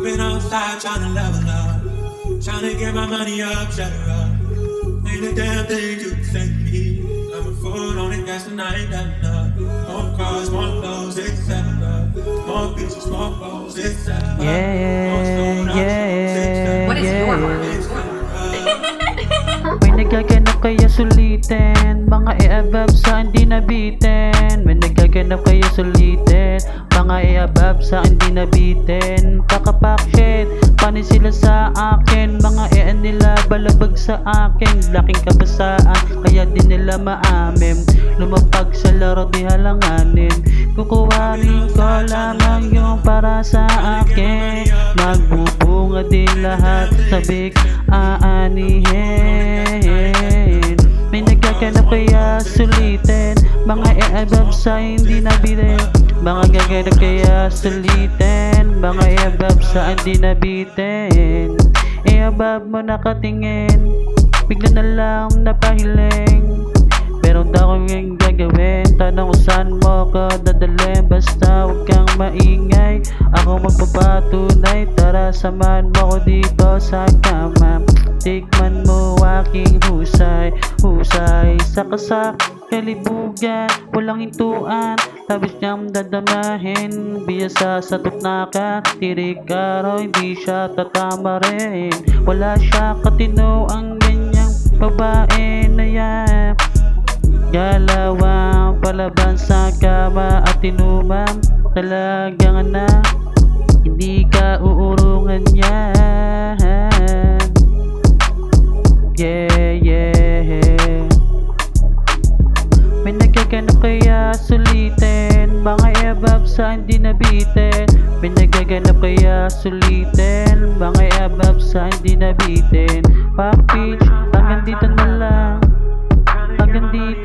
I've been outside trying to level up, trying to get my money up, shut her up. Ain't a damn thing you can say to me. I'm a fool on the gas and I ain't done enough. More cars, more clothes, etc. More bitches, more clothes, etc. What is your mark? May nagaganap kaya sulitin, mga i-above sa hindi nabitin. May nagaganap kaya sulitin, mga i-above sa hindi nabitin. Kakapak shit, panis sila sa akin, mga nila balabag sa akin. Laking kabasaan, kaya di nila maamin. Lumapag sa laro di halanganin, kukuhanin ko lamang yung para sa akin. Magbubunga din lahat, sabik aanihin. May nagaganap kaya sulitin, mga i-above sa hindi nabitin. Mga gaganap kaya sulitin, mga i-above sa hindi nabitin. I-above mo nakatingin, bigla na lang napahiling. Meron daw akong gagawin, tanong kung saan mo ko dadalhin. Basta huwag kang maingay, ako magpapatunay. Tara samahan mo ko dito sa kama, tikman mo aking husay. Husay sa kasak, kalibugan, walang hintuan. Labis niyang dadamahin, biyasa sa tuknakan. Tirik araw, hindi siya tatama rin. Wala siya katino ang ganyang babae na yan. Galawang palaban sa kama at inuman. Talagang na hindi ka uurungan yan. Yeah, yeah. May nagaganap kaya sulitin, mga i-above sa hindi nabitin. May nagaganap kaya sulitin, mga i-above sa hindi nabitin. Package, hanggang dito na lang, hanggang dito